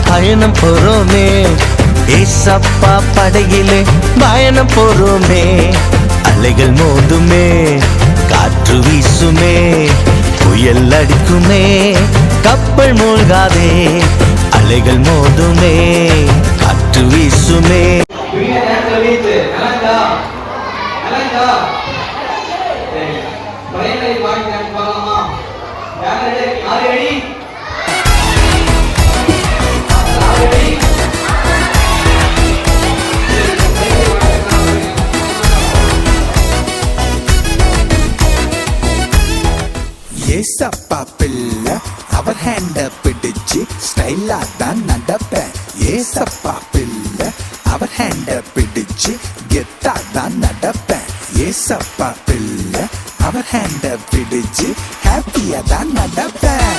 பயணம் போறோமே ஏசப்பா படகிலே பயணம் போறோமே. அலைகள் மோதுமே, காற்று வீசுமே, புயல் அடிக்குமே, கப்பல் மூழ்காதே. அலைகள் மோதுமே, காற்று வீசுமே. ஏசப்பா பிள்ளை அவர் ஹேண்ட பிடிச்சு ஸ்டைலா தான் நடப்பேன். ஏசப்பா பிள்ளை அவர் ஹேண்ட பிடிச்சு கெத்தா தான் நடப்பேன். ஏசப்பா பிள்ளை அவர் ஹேண்ட பிடிச்சு ஹாப்பியா தான் நடப்பேன்.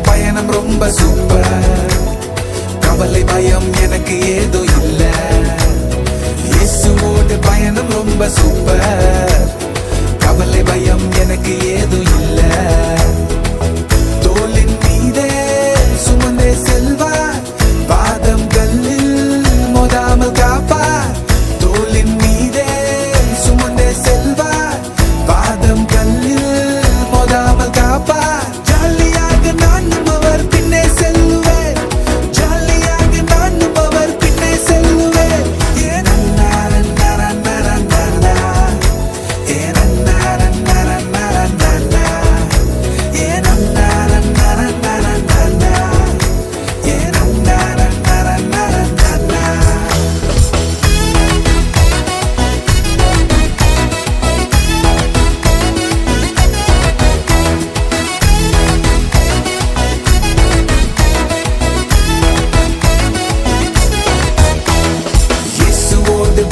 பயணம் ரொம்ப சூப்பர், கவலை பயம் எனக்கு ஏதோ இல்ல. இயேசுவோட பயணம் ரொம்ப சூப்பர், கவலை பயம் எனக்கு ஏதோ இல்ல. தோளின் மீதே சுமந்தே செல்வார், பாதம் கல்லில் மோதாமல் காப்பார். தோளின் மீதே சுமந்தே செல்வார், பாதம் கல்லில் மோதாமல் காப்பார்.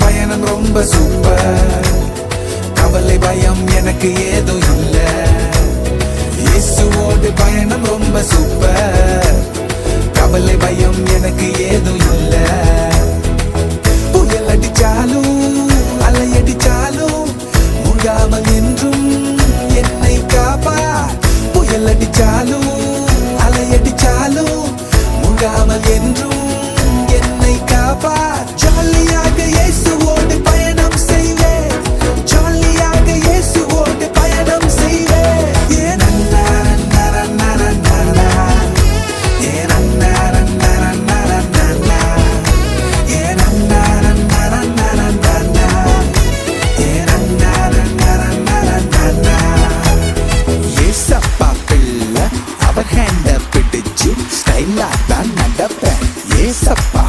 பயணம் ரொம்ப சூப்பர், கவலை பயம் எனக்கு ஏதோ இல்ல. இயேசுவோட பயணம் ரொம்ப சூப்பர், கவலை பயம் எனக்கு ஏதோ இல்ல. புயல் அடிச்சாலும் அலையடிச்சாலும் முழாமல் என்றும் என்னை காப்பார். புயல் அடிச்சாலும் அலையடிச்சாலும் முழாமல் என்றும் என்னை காப்பார். ஜாலியாக இயேசுவோடு பயணம் செய்வேன், ஜாலியாக இயேசுவோடு பயணம் செய்வேன். ஏசப்பா பிள்ளை அவர் ஹேண்ட பிடிச்சு ஸ்டைலா தான் நடப்பேன். ஏசப்பா